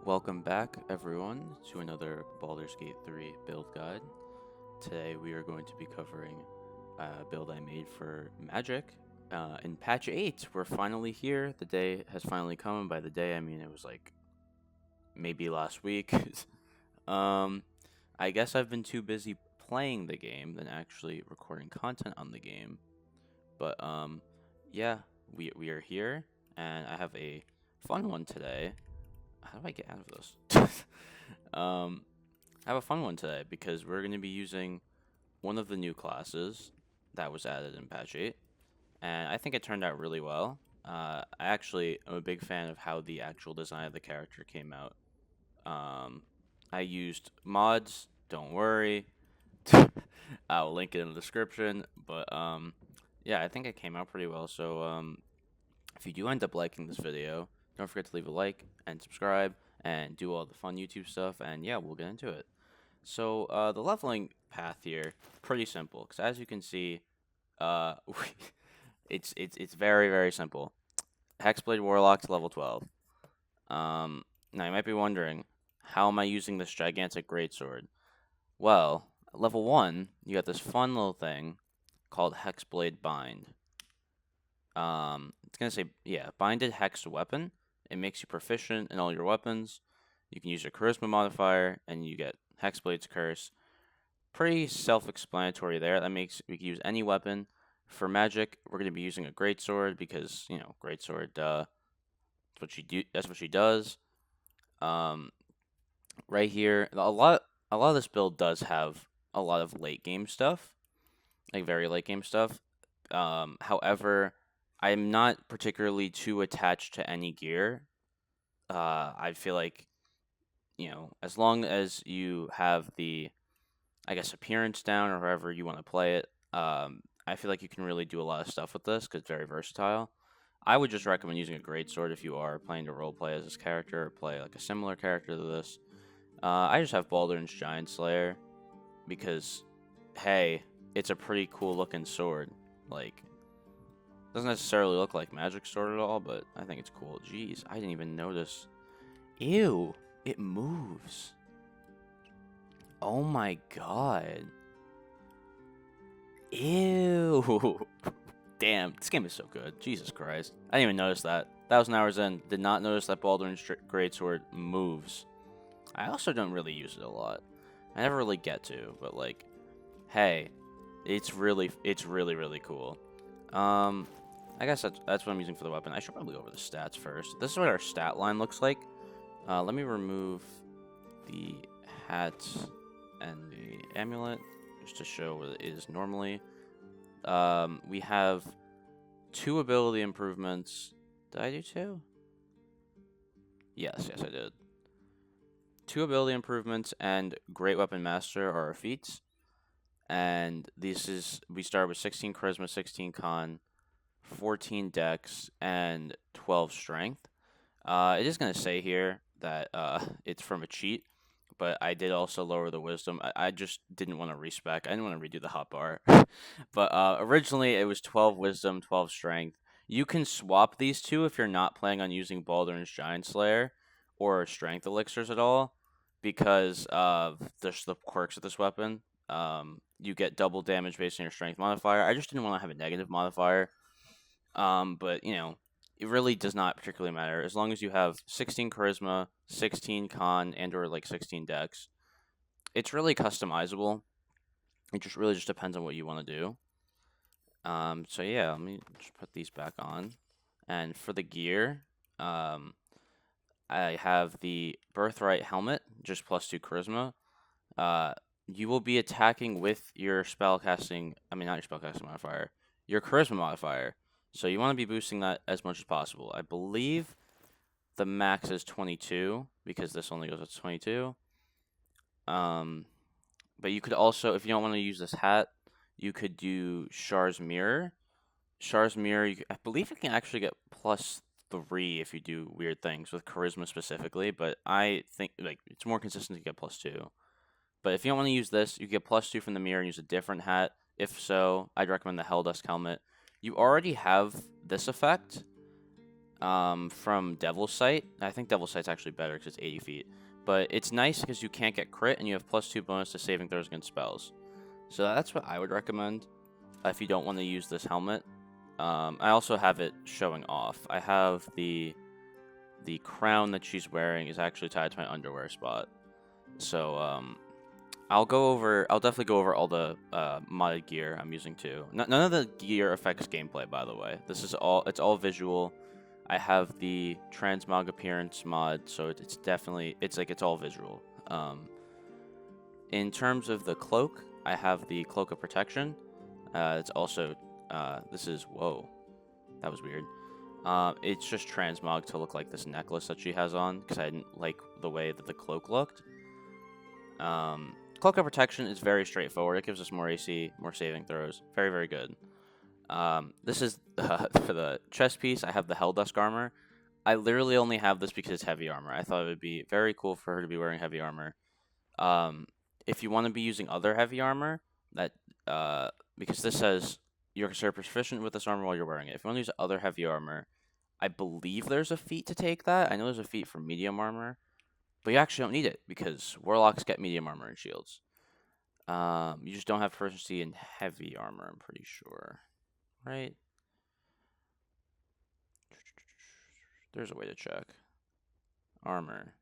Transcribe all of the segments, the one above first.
Welcome back, everyone, to another Baldur's Gate 3 build guide. Today we are going to be covering a build I made for Magik. In patch 8, we're finally here. The day has finally come, and by the day I mean it was like maybe last week. I guess I've been too busy playing the game than actually recording content on the game. But yeah, we are here, and I have a fun one today. How do I get out of this? I have a fun one today because we're going to be using one of the new classes that was added in patch 8, and I think it turned out really well. I actually am a big fan of how the actual design of the character came out. I used mods, don't worry. I'll link it in the description, but yeah, I think it came out pretty well. So if you do end up liking this video, don't forget to leave a like and subscribe and do all the fun YouTube stuff, and yeah, we'll get into it. So the leveling path here, pretty simple, because as you can see, it's very simple. Hexblade Warlock to level 12. Now you might be wondering, how am I using this gigantic greatsword? Well, at level 1, you got this fun little thing called Hexblade Bind. It's gonna say, yeah, binded hexed weapon. It makes you proficient in all your weapons. You can use your charisma modifier, and you get Hexblade's Curse. Pretty self-explanatory there. That makes we can use any weapon. For Magik, we're gonna be using a greatsword because greatsword. That's what she do. That's what she does. Right here, a lot of this build does have a lot of late game stuff, like very late game stuff. However, I'm not particularly too attached to any gear. I feel like, as long as you have the, I guess, appearance down or however you want to play it, I feel like you can really do a lot of stuff with this because it's very versatile. I would just recommend using a greatsword if you are planning to roleplay as this character or play like a similar character to this. I just have Baldurs Giant Slayer because, hey, it's a pretty cool looking sword. Like, doesn't necessarily look like Magic Sword at all, but I think it's cool. Jeez, I didn't even notice. Ew, it moves. Oh my god. Ew. Damn, this game is so good. Jesus Christ. I didn't even notice that. 1,000 hours in, did not notice that Baldur's Greatsword moves. I also don't really use it a lot. I never really get to, but like, hey, it's really cool. I guess that's what I'm using for the weapon. I should probably go over the stats first. This is what our stat line looks like. Let me remove the hat and the amulet just to show what it is normally. We have 2 ability improvements. Did I do 2? Yes, I did. 2 ability improvements and Great Weapon Master are our feats. And we start with 16 Charisma, 16 Con, 14 Dex, and 12 Strength. It is going to say here that it's from a cheat, but I did also lower the Wisdom. I just didn't want to respec. I didn't want to redo the hotbar. But originally it was 12 Wisdom, 12 Strength. You can swap these two if you're not planning on using Baldur's Giant Slayer or Strength Elixirs at all, because of the quirks of this weapon. You get double damage based on your Strength modifier. I just didn't want to have a negative modifier. But, it really does not particularly matter. As long as you have 16 Charisma, 16 Con, and or like 16 Dex. It's really customizable. It just really just depends on what you want to do. So yeah, let me just put these back on. And for the gear, I have the Birthright Helmet, just plus 2 Charisma. You will be attacking with your spellcasting, not your spellcasting modifier, your Charisma modifier. So you want to be boosting that as much as possible. I believe the max is 22, because this only goes up to 22. But you could also, if you don't want to use this hat, you could do Shar's Mirror. Shar's Mirror, I believe you can actually get plus 3 if you do weird things with Charisma specifically, but I think it's more consistent to get plus 2. But if you don't want to use this, you get plus 2 from the mirror and use a different hat. If so, I'd recommend the Helldusk Helmet. You already have this effect, from Devil's Sight. I think Devil's Sight's actually better because it's 80 feet. But it's nice because you can't get crit, and you have +2 bonus to saving throws against spells. So that's what I would recommend if you don't want to use this helmet. I also have it showing off. I have the crown that she's wearing is actually tied to my underwear spot. So I'll definitely go over all the modded gear I'm using too. None of the gear affects gameplay, by the way. It's all visual. I have the transmog appearance mod, so it's all visual. In terms of the cloak, I have the cloak of protection. It's also whoa, that was weird. It's just transmog to look like this necklace that she has on, because I didn't like the way that the cloak looked. Cloak of protection is very straightforward. It gives us more AC, more saving throws. Very, very good. This is for the chest piece. I have the Helldusk armor. I literally only have this because it's heavy armor. I thought it would be very cool for her to be wearing heavy armor. If you want to be using other heavy armor, because this says you're considered proficient with this armor while you're wearing it. If you want to use other heavy armor, I believe there's a feat to take that. I know there's a feat for medium armor, but you actually don't need it because warlocks get medium armor and shields. You just don't have proficiency in heavy armor, I'm pretty sure. Right? There's a way to check. Armor.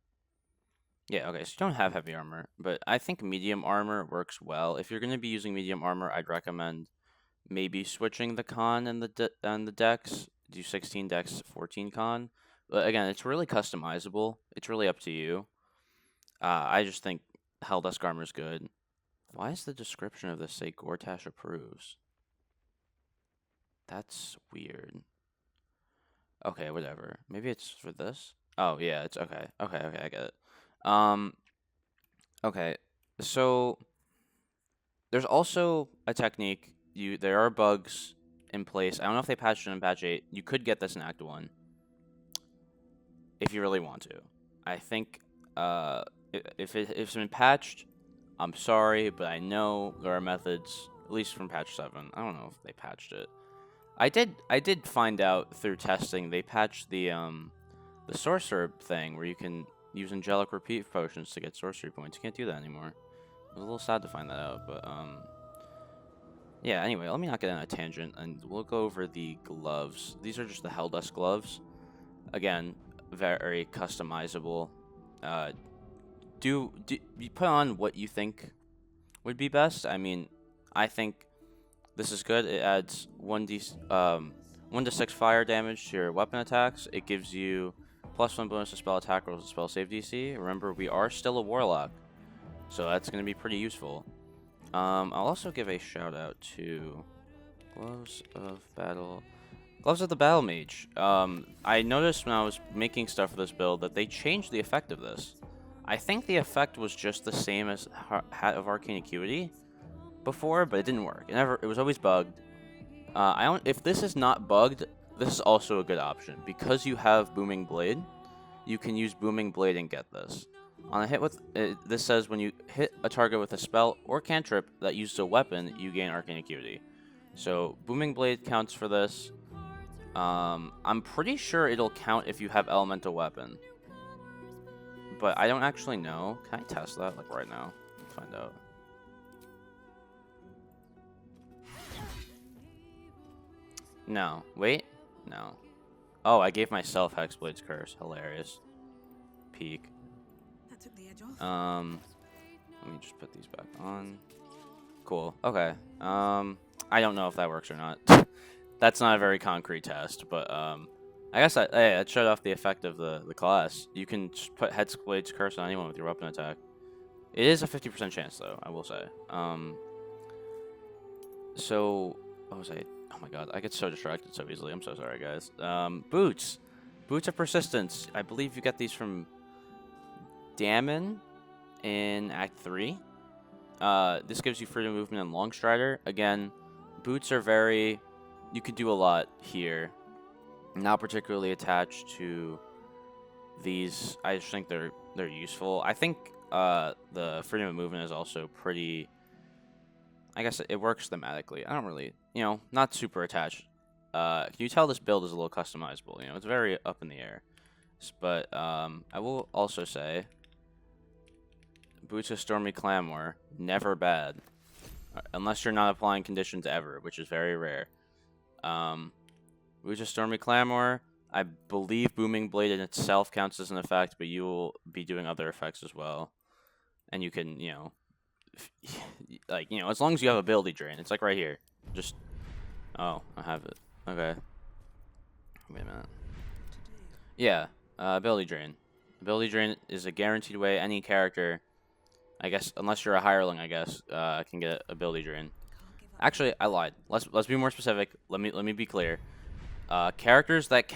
Yeah, okay, so you don't have heavy armor, but I think medium armor works well. If you're going to be using medium armor, I'd recommend maybe switching the con and the dex. Do 16 dex, 14 con. But again, it's really customizable. It's really up to you. I just think Helldusk armor is good. Why is the description of this say Gortash approves? That's weird. Okay, whatever. Maybe it's for this? Oh, yeah, it's okay. Okay, I get it. Okay, so there's also a technique. There are bugs in place. I don't know if they patched it in patch 8. You could get this in Act 1 if you really want to. I think if it's been patched, I'm sorry, but I know there are methods, at least from patch 7. I don't know if they patched it. I did find out through testing they patched the sorcerer thing where you can use angelic repeat potions to get sorcery points. You can't do that anymore. It was a little sad to find that out, but yeah, anyway, let me not get on a tangent, and we'll go over the gloves. These are just the Helldusk gloves. Again, very customizable. You put on what you think would be best. I mean, I think this is good. It adds 1 to 6 fire damage to your weapon attacks. It gives you +1 bonus to spell attack rolls and spell save DC. Remember, we are still a warlock, so that's going to be pretty useful. I'll also give a shout out to Gloves of Battle. Gloves of the Battle Mage. I noticed when I was making stuff for this build that they changed the effect of this. I think the effect was just the same as Hat of Arcane Acuity before, but it didn't work. It was always bugged. If this is not bugged, this is also a good option. Because you have Booming Blade, you can use Booming Blade and get this. On a hit with this says when you hit a target with a spell or cantrip that uses a weapon, you gain Arcane Acuity. So Booming Blade counts for this. I'm pretty sure it'll count if you have Elemental Weapon, but I don't actually know. Can I test that like right now? Let's find out. No. Wait. No. Oh, I gave myself Hexblade's Curse. Hilarious. Peak. That took the edge off. Let me just put these back on. Cool. Okay. I don't know if that works or not. That's not a very concrete test, but I guess it showed off the effect of the class. You can just put Hexblade's Curse on anyone with your weapon attack. It is a 50% chance, though, I will say. So, what was I? Oh my god, I get so distracted so easily. I'm so sorry, guys. Boots. Boots of Persistence. I believe you get these from Damon in Act 3. This gives you freedom of movement and Long Strider. Again, boots are very... You could do a lot here. Not particularly attached to these. I just think they're useful. I think the freedom of movement is also pretty... I guess it works thematically. I don't really... not super attached can you tell this build is a little customizable? You know, it's very up in the air. But I will also say, Boots of Stormy Clamor, never bad. Unless you're not applying conditions ever, which is very rare. Boots of Stormy Clamor, I believe Booming Blade in itself counts as an effect, but you will be doing other effects as well. And you can, you know, like, you know, as long as you have ability drain, it's like right here. Just, oh, I have it. Okay. Wait a minute. Yeah, ability drain. Ability drain is a guaranteed way any character, I guess, unless you're a hireling, I guess, can get ability drain. Actually, I lied. Let's be more specific. Let me be clear. Characters that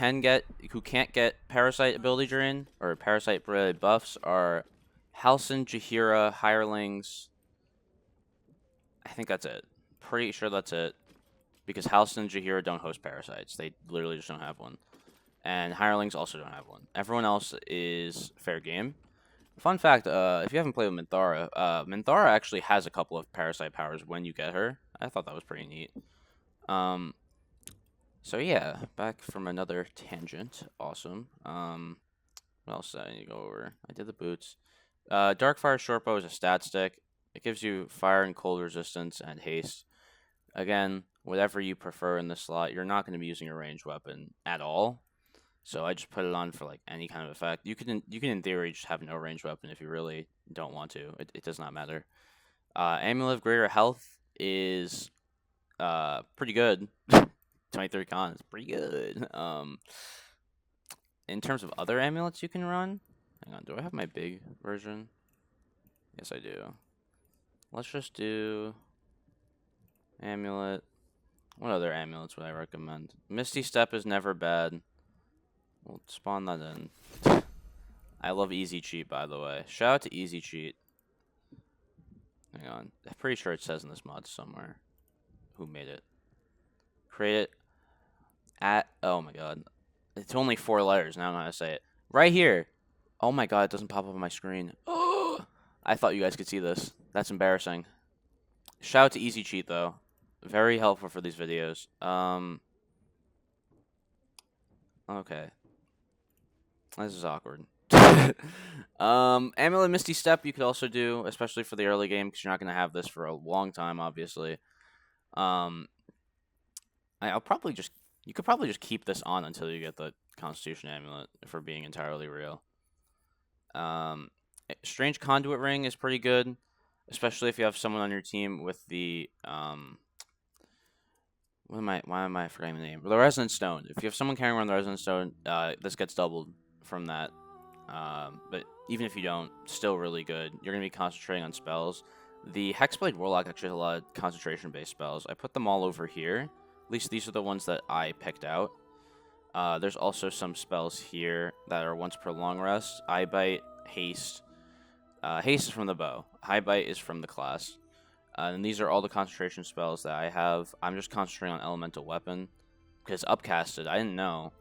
who can't get parasite ability drain or parasite related buffs are Halcyon, Jaheira, hirelings. I think that's it. Pretty sure that's it. Because Halcyon and Jaheira don't host parasites. They literally just don't have one. And hirelings also don't have one. Everyone else is fair game. Fun fact, if you haven't played with Minthara, Minthara actually has a couple of parasite powers when you get her. I thought that was pretty neat. So yeah, back from another tangent. Awesome. What else did I need to go over? I did the boots. Darkfire Shortbow is a stat stick. It gives you fire and cold resistance and haste. Again, whatever you prefer in this slot, you're not going to be using a ranged weapon at all. So I just put it on for like any kind of effect. You can in theory just have no ranged weapon if you really don't want to. It does not matter. Amulet of Greater Health is pretty good. 23 con is pretty good. In terms of other amulets you can run, hang on, do I have my big version? Yes, I do. Let's just do amulet. What other amulets would I recommend? Misty Step is never bad. We'll spawn that in. I love Easy Cheat, by the way. Shout out to Easy Cheat. Hang on. I'm pretty sure it says in this mod somewhere who made it. Create it at... Oh, my God. It's only 4 letters. Now I don't know how to say it. Right here. Oh, my God. It doesn't pop up on my screen. Oh, I thought you guys could see this. That's embarrassing. Shout out to Easy Cheat, though. Very helpful for these videos. Okay. This is awkward. Amulet Misty Step you could also do, especially for the early game, because you're not going to have this for a long time, obviously. I'll probably just... You could probably just keep this on until you get the Constitution Amulet, if we're being entirely real. Strange Conduit Ring is pretty good, especially if you have someone on your team with the... why am I forgetting the name? The Resonant Stone. If you have someone carrying around the Resonant Stone, this gets doubled from that. But even if you don't, still really good. You're going to be concentrating on spells. The Hexblade Warlock actually has a lot of concentration-based spells. I put them all over here. At least these are the ones that I picked out. There's also some spells here that are once per long rest. Eye Bite, Haste. Haste is from the bow. High Bite is from the class. And these are all the concentration spells that I have. I'm just concentrating on Elemental Weapon. Because Upcasted, I didn't know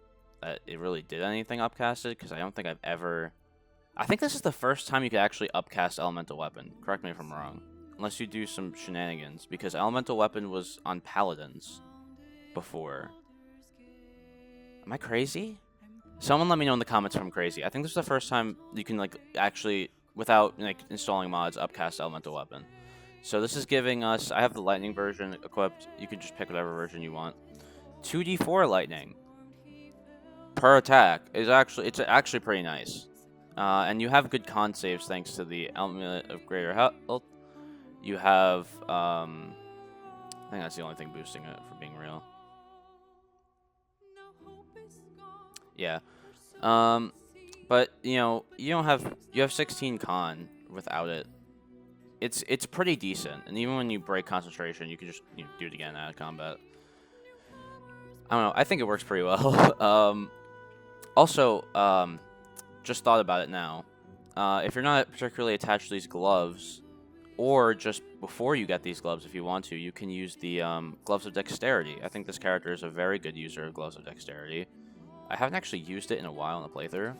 that it really did anything Upcasted. Because I don't think I've ever... I think this is the first time you could actually upcast Elemental Weapon. Correct me if I'm wrong. Unless you do some shenanigans. Because Elemental Weapon was on Paladins before. Am I crazy? Someone let me know in the comments if I'm crazy. I think this is the first time you can, like, actually, without, like, installing mods, upcast Elemental Weapon. So this is giving us... I have the Lightning version equipped. You can just pick whatever version you want. 2d4 Lightning per attack is actually... It's actually pretty nice. And you have good con saves thanks to the Amulet of Greater Health. You have... I think that's the only thing boosting it, for being real. Yeah. But, you know, you have 16 con without it. It's pretty decent, and even when you break concentration, you can just do it again out of combat. I don't know. I think it works pretty well. Also, just thought about it now. If you're not particularly attached to these gloves, or just before you get these gloves, if you want to, you can use the Gloves of Dexterity. I think this character is a very good user of Gloves of Dexterity. I haven't actually used it in a while in the playthrough,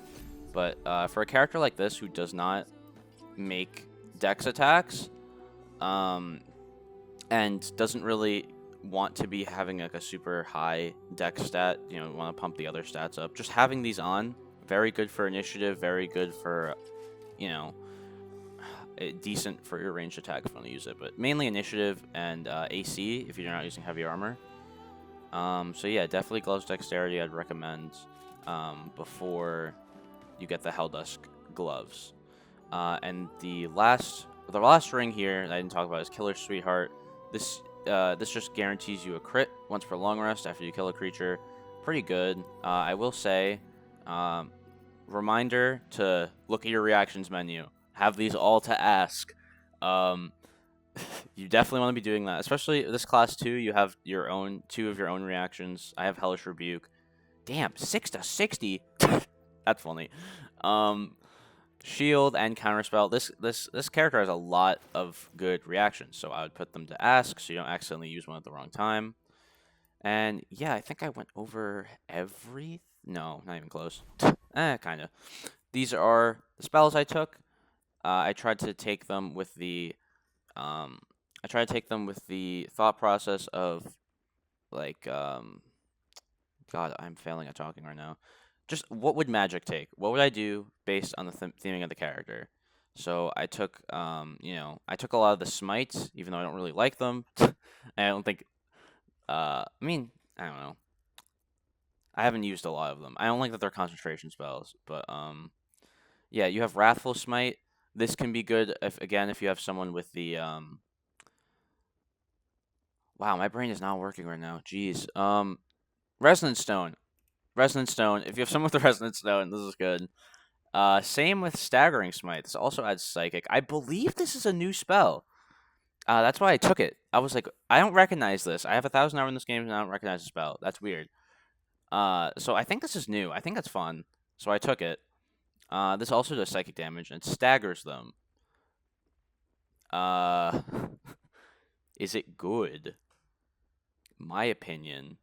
but for a character like this who does not make Dex attacks, and doesn't really want to be having like a super high dex stat, you know, want to pump the other stats up, just having these on, very good for initiative, very good for, you know, decent for your ranged attack if you want to use it, but mainly initiative and AC if you're not using heavy armor. So yeah, definitely gloves dexterity I'd recommend before you get the Helldusk gloves. And the last ring here that I didn't talk about is Killer Sweetheart. This just guarantees you a crit once per long rest after you kill a creature. Pretty good. I will say, reminder to look at your reactions menu. Have these all to ask. You definitely want to be doing that, especially this class 2. You have your own 2 of your own reactions. I have Hellish Rebuke. Damn, 6 to 60. That's funny. Shield and Counterspell. This character has a lot of good reactions, so I would put them to ask so you don't accidentally use one at the wrong time. And yeah, I think I went over every. No, not even close. Kind of. These are the spells I took. I tried to take them with the thought process of like God, I'm failing at talking right now. Just what would Magik take? What would I do based on the theming of the character? So I took I took a lot of the smites, even though I don't really like them. I don't think I mean, I don't know. I haven't used a lot of them. I don't like that they're concentration spells, but yeah, you have Wrathful Smite. This can be good if you have someone with the wow, my brain is not working right now. Jeez. Resonance Stone. Resonance Stone. If you have someone with the Resonance Stone, this is good. Same with Staggering Smite. This also adds Psychic. I believe this is a new spell. That's why I took it. I was like, I don't recognize this. I have 1,000 hours in this game and I don't recognize the spell. That's weird. So I think this is new. I think that's fun. So I took it. This also does psychic damage and staggers them. Is it good? My opinion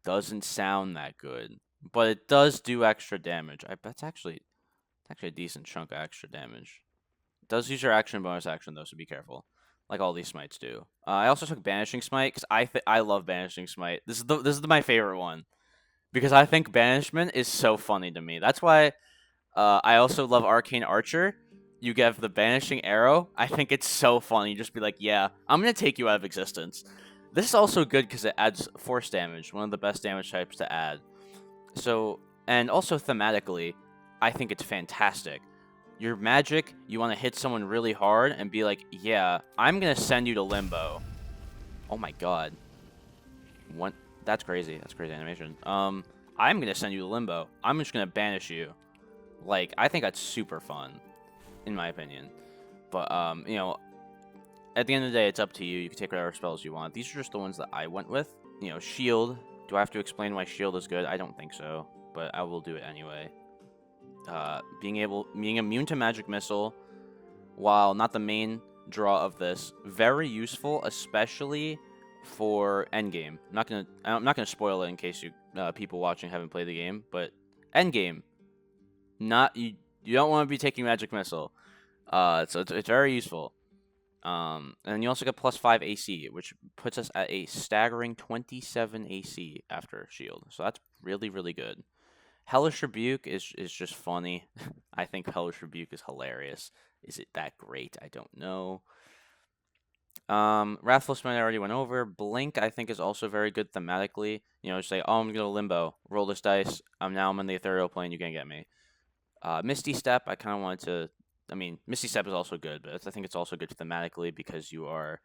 doesn't sound that good, but it does do extra damage. I bet it's actually a decent chunk of extra damage. It does use your action bonus action though, so be careful. Like all these smites do. I also took Banishing Smite because I love Banishing Smite. This is my favorite one because I think banishment is so funny to me. That's why I also love Arcane Archer. You get the Banishing Arrow. I think it's so funny. You just be like, yeah, I'm going to take you out of existence. This is also good because it adds force damage, one of the best damage types to add. So, and also thematically, I think it's fantastic. Your magic, you want to hit someone really hard and be like, yeah, I'm going to send you to limbo. Oh my god. What? That's crazy. That's crazy animation. I'm going to send you to limbo. I'm just going to banish you. Like, I think that's super fun, in my opinion. But, you know, at the end of the day, it's up to you. You can take whatever spells you want. These are just the ones that I went with. You know, Shield. Do I have to explain why Shield is good? I don't think so, but I will do it anyway. Being immune to Magic Missile, while not the main draw of this, very useful, especially for endgame. I'm not gonna spoil it in case you people watching haven't played the game, but endgame. You don't want to be taking Magic Missile. So it's very useful. And you also get +5 AC, which puts us at a staggering 27 AC after Shield. So that's really, really good. Hellish Rebuke is just funny. I think Hellish Rebuke is hilarious. Is it that great? I don't know. Wrathful Smite I already went over. Blink I think is also very good thematically. You know, just say, oh, I'm going to go Limbo. Roll this dice. I'm in the ethereal plane. You can't get me. Misty Step, I kind of wanted to. I mean, Misty Step is also good, but I think it's also good thematically because you are,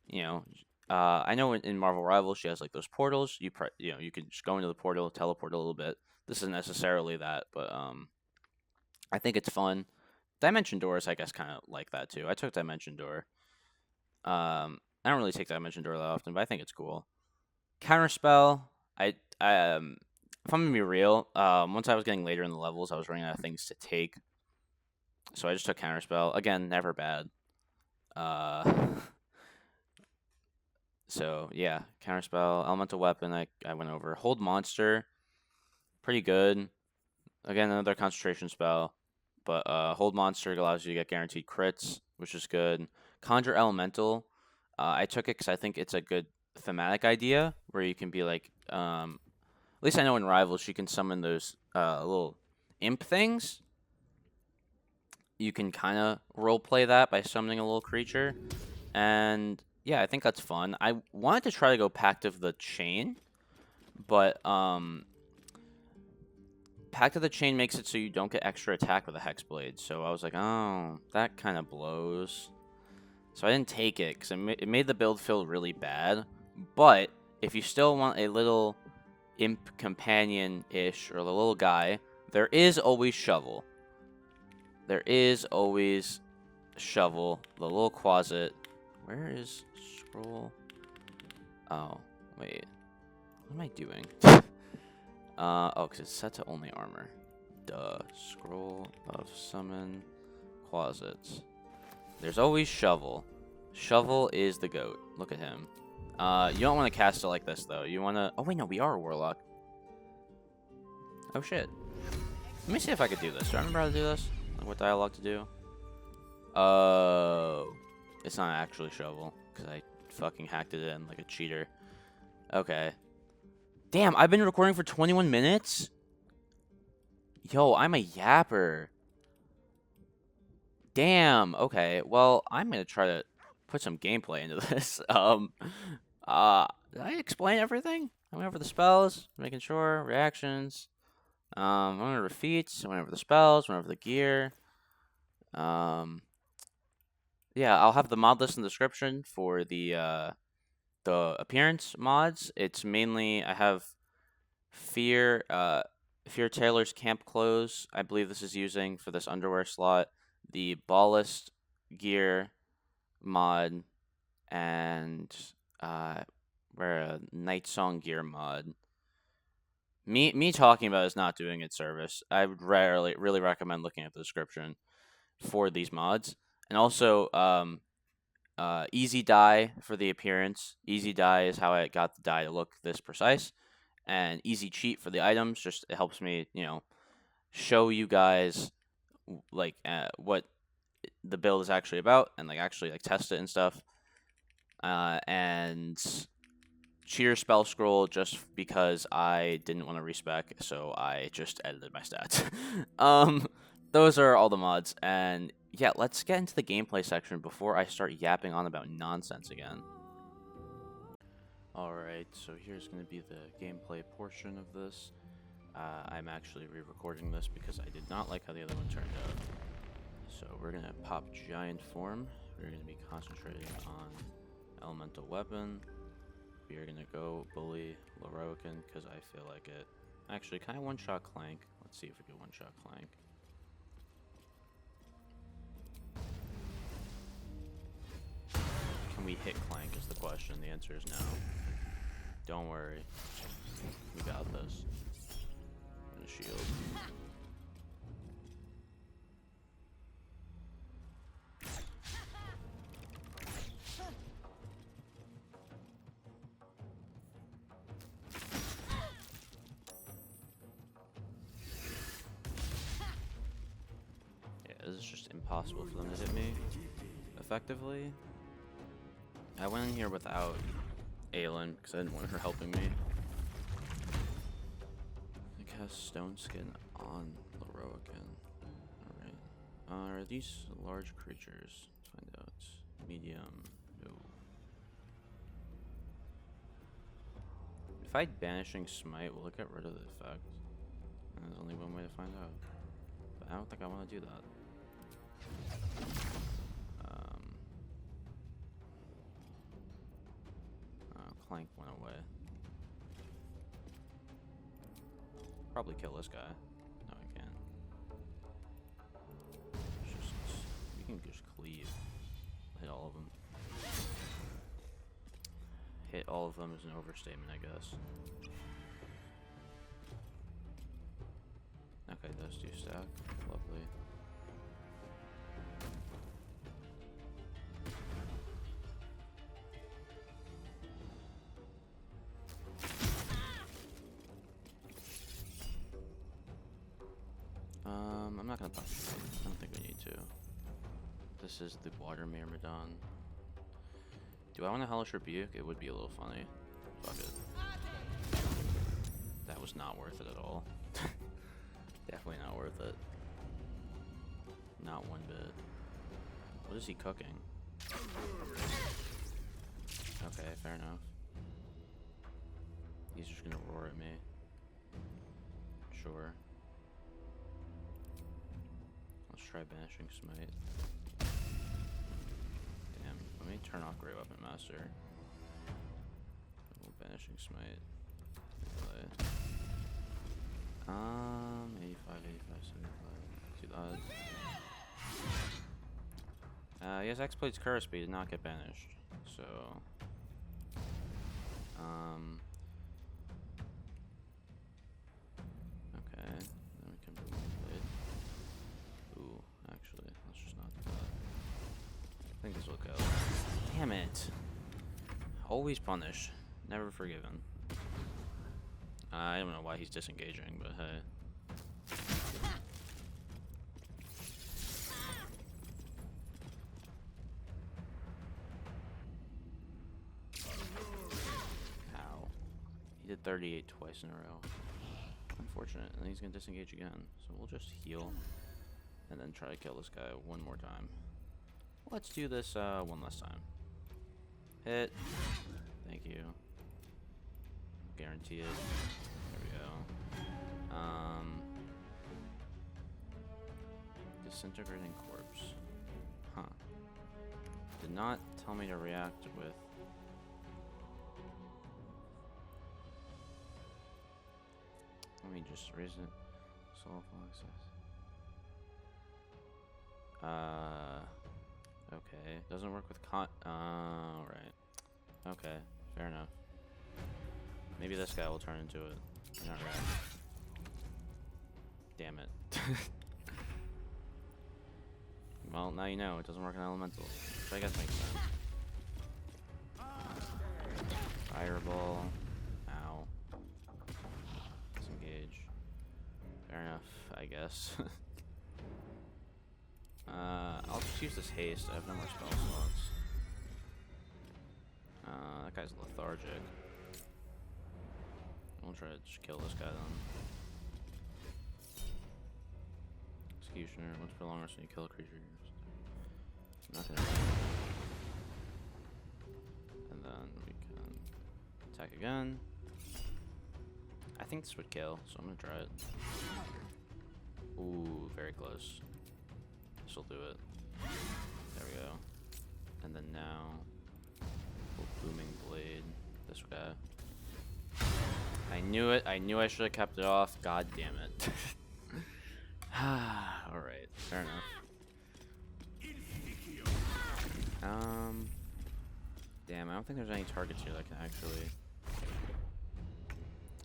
you know, I know in Marvel Rivals she has like those portals. You can just go into the portal, teleport a little bit. This isn't necessarily that, but I think it's fun. Dimension Doors, I guess, kind of like that too. I took Dimension Door. I don't really take Dimension Door that often, but I think it's cool. Counterspell, if I'm gonna be real, once I was getting later in the levels, I was running out of things to take. So I just took Counterspell. Again, never bad. So yeah, Counterspell, Elemental Weapon, I went over. Hold Monster, pretty good. Again, another concentration spell. But Hold Monster allows you to get guaranteed crits, which is good. Conjure Elemental, I took it because I think it's a good thematic idea where you can be like, at least I know in Rivals you can summon those little imp things. You can kind of role play that by summoning a little creature, and yeah, I think that's fun. I wanted to try to go Pact of the Chain, but Pact of the Chain makes it so you don't get extra attack with a Hexblade. So I was like, oh, that kind of blows. So I didn't take it because it made the build feel really bad. But if you still want a little imp companion-ish or the little guy, there is always Shovel. There is always Shovel, the little closet. Where is scroll? Oh, wait. What am I doing? Oh, because it's set to only armor. Duh. Scroll of summon closets. There's always Shovel. Shovel is the GOAT. Look at him. You don't want to cast it like this, though. You want to... Oh, wait, no, we are a Warlock. Oh, shit. Let me see if I could do this. Do I remember how to do this? Like, what dialogue to do? Oh. It's not actually Shovel, because I fucking hacked it in like a cheater. Okay. Damn, I've been recording for 21 minutes? Yo, I'm a yapper. Damn, okay. Well, I'm going to try to put some gameplay into this. Did I explain everything? I went over the spells, making sure, reactions. I went over the feats, I went over the spells, went over the gear. Yeah, I'll have the mod list in the description for the appearance mods. It's mainly I have Fear Taylor's camp clothes. I believe this is using for this underwear slot. The ballast gear mod and we're a Night Song gear mod. Me talking about it is not doing it service. I would really recommend looking at the description for these mods. And also easy dye for the appearance. Easy dye is how I got the dye to look this precise. And easy cheat for the items. Just it helps me, show you guys like what the build is actually about and like actually like test it and stuff. And cheater spell scroll just because I didn't want to respec, so I just edited my stats. Those are all the mods, and yeah, let's get into the gameplay section before I start yapping on about nonsense again. Alright, so here's going to be the gameplay portion of this. I'm actually re-recording this because I did not like how the other one turned out. So we're going to pop Giant Form. We're going to be concentrating on Elemental Weapon. We are going to go Bully Leroican because I feel like it. Actually, can I one-shot Clank? Let's see if we can one-shot Clank. Can we hit Clank is the question. The answer is no. Don't worry. We got this. And a shield. This is just impossible for them to hit me effectively. I went in here without Aelin because I didn't want her helping me. I cast Stone Skin on Leroican. Alright. Are these large creatures? Let's find out. Medium. No. If I Banishing Smite, will it get rid of the effect? And there's only one way to find out. But I don't think I want to do that. Clank went away. Probably kill this guy. No, I can't. We can just cleave. Hit all of them. Hit all of them is an overstatement, I guess. Okay, those two stack. Lovely. I'm not gonna pop it. I don't think we need to. This is the Water Myrmidon. Do I want to Hellish Rebuke? It would be a little funny. Fuck it. That was not worth it at all. Definitely not worth it. Not one bit. What is he cooking? Okay, fair enough. He's just gonna roar at me. Sure. Let's try Banishing Smite. Damn, let me turn off Great Weapon Master. Banishing Smite. Play. 85, 85, 75. See the odds. He has X-Blade's Curse, but he did not get banished. So, okay, then we can do one blade. Ooh, actually, let's just not do that. I think this will go. Damn it! Always punished, never forgiven. I don't know why he's disengaging, but hey. He did 38 twice in a row. Unfortunate. And he's going to disengage again. So we'll just heal. And then try to kill this guy one more time. Let's do this one last time. Hit. Thank you. Guarantee it. There we go. Disintegrating Corpse. Huh. Did not tell me to react with... Let me just raise it. Soulful access. Okay. Doesn't work with right. Okay. Fair enough. Maybe this guy will turn into it. Not right. Damn it. Well, now you know. It doesn't work in elemental. Which I guess makes sense. Fireball. Ow. Disengage. Fair enough, I guess. I'll just use this haste. I have no more spell slots. That guy's lethargic. I'll try to just kill this guy then. Executioner. Once per long rest when you kill a creature. Not gonna. And then we can attack again. I think this would kill, so I'm gonna try it. Ooh, very close. This will do it. There we go. And then now, Booming Blade. This guy. I knew it. I knew I should have kept it off. God damn it. Alright, fair enough. Damn, I don't think there's any targets here that can actually...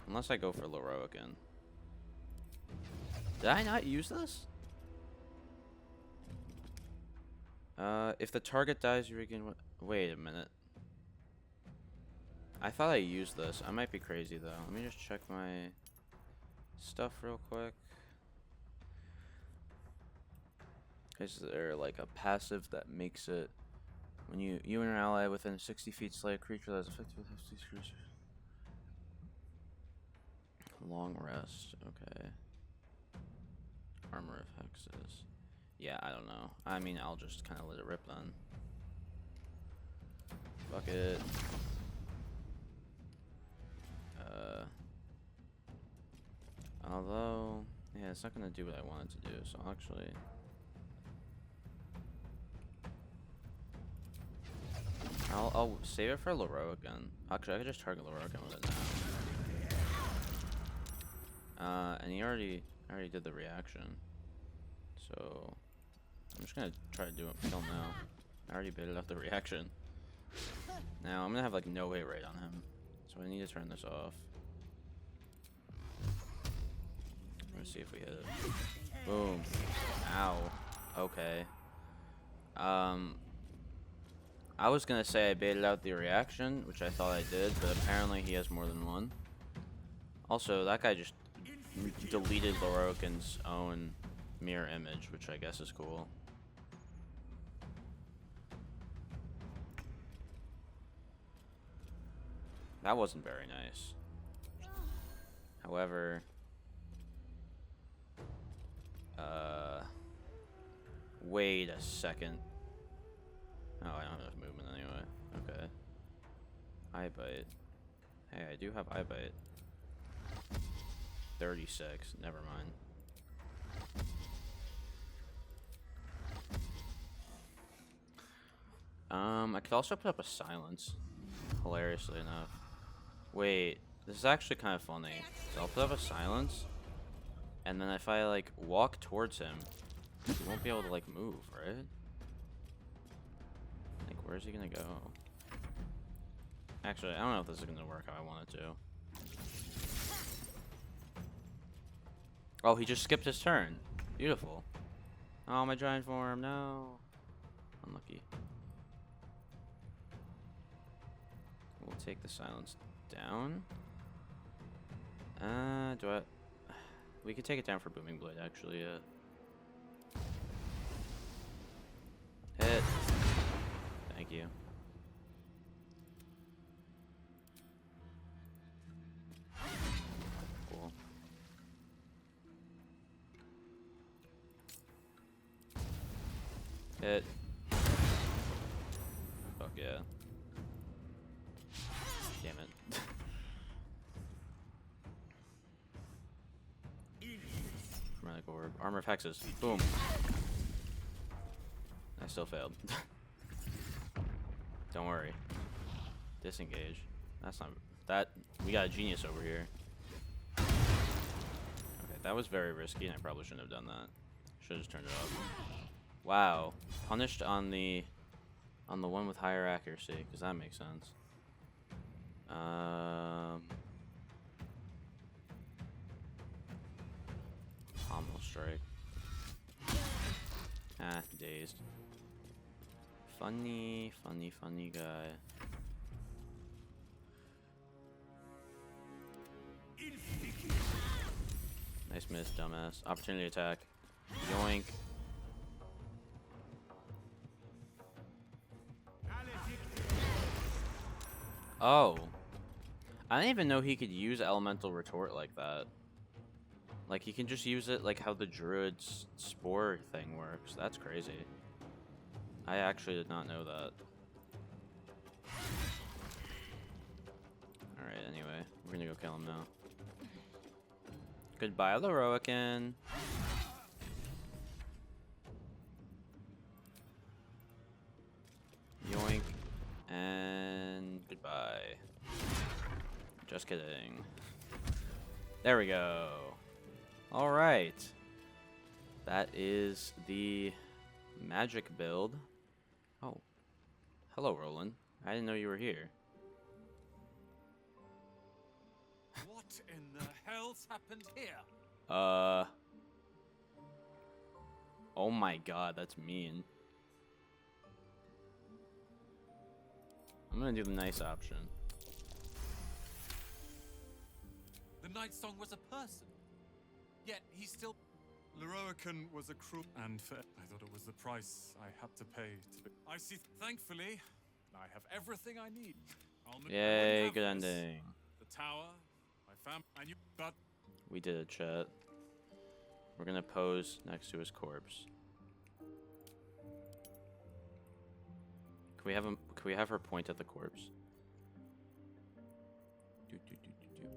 Unless I go for Loroican. Did I not use this? If the target dies, you regain... Wait a minute. I thought I used this. I might be crazy, though. Let me just check my stuff real quick. Is there, like, a passive that makes it... When you and your ally within 60 feet slay a creature that is effective with these creatures. Long rest, okay. Armor of hexes. Yeah, I don't know. I mean, I'll just kind of let it rip then. Fuck it. Although, yeah, it's not gonna do what I want it to do, so I'll actually... I'll save it for Loroican. Actually, I could just target Loroican with it now. And he already did the reaction. So I'm just gonna try to do it kill now. I already baited out the reaction. Now I'm gonna have like no hit rate on him. So I need to turn this off. Let's see if we hit it. Boom. Ow. Okay. I was gonna say I baited out the reaction, which I thought I did, but apparently he has more than one. Also, that guy just deleted Loroican's own mirror image, which I guess is cool. That wasn't very nice. However, wait a second. Oh, I don't have enough movement anyway. Okay. Eye bite. Hey, I do have eye bite. 36. Never mind. I could also put up a silence. Hilariously enough. Wait, this is actually kind of funny. So I'll put up a silence, and then if I like walk towards him, he won't be able to like move, right? Like, where's he gonna go? Actually, I don't know if this is gonna work how I want it to. Oh, he just skipped his turn. Beautiful. Oh, my giant form, no. Unlucky. We'll take the silence down. Do I... We could take it down for Booming Blade, actually, yeah. Hit. Thank you. Cool. Hit. Fuck yeah. Damn it. Chromatic Orb. Armor of Hexes. Boom. I still failed. Don't worry. Disengage. That's not... That... We got a genius over here. Okay, that was very risky, and I probably shouldn't have done that. Should have just turned it off. Wow. Punished on the one with higher accuracy, because that makes sense. Pommel strike. Ah, dazed. Funny guy. Nice miss, dumbass. Opportunity attack. Yoink. Oh. I didn't even know he could use Elemental Retort like that. Like, he can just use it like how the Druid's Spore thing works. That's crazy. I actually did not know that. Alright, anyway. We're gonna go kill him now. Goodbye, Leroican. Yoink. And goodbye. Just kidding. There we go. Alright. That is the Magik build. Oh. Hello, Roland. I didn't know you were here. What in the hell's happened here? Oh my god, that's mean. I'm gonna do the nice option. The Night Song was a person. Yet he still... Leroican was a cruel and fair. I thought it was the price I had to pay to be... I see. Thankfully, I have everything I need. Yay, good ending. The tower, my fam, and you, but... We did it, chat. We're gonna pose next to his corpse. Can we have him? Can we have her point at the corpse?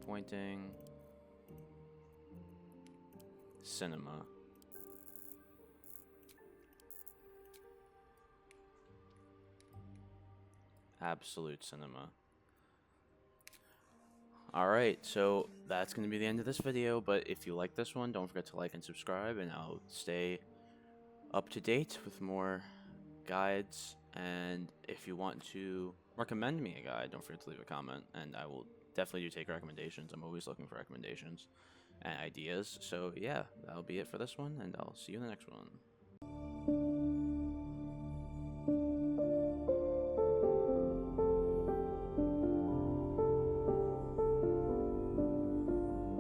Pointing. Cinema. Absolute cinema. Alright, so that's going to be the end of this video, but if you like this one, don't forget to like and subscribe, and I'll stay up to date with more guides, and if you want to recommend me a guide, don't forget to leave a comment, and I will definitely do take recommendations. I'm always looking for recommendations and ideas, so yeah, that'll be it for this one, and I'll see you in the next one.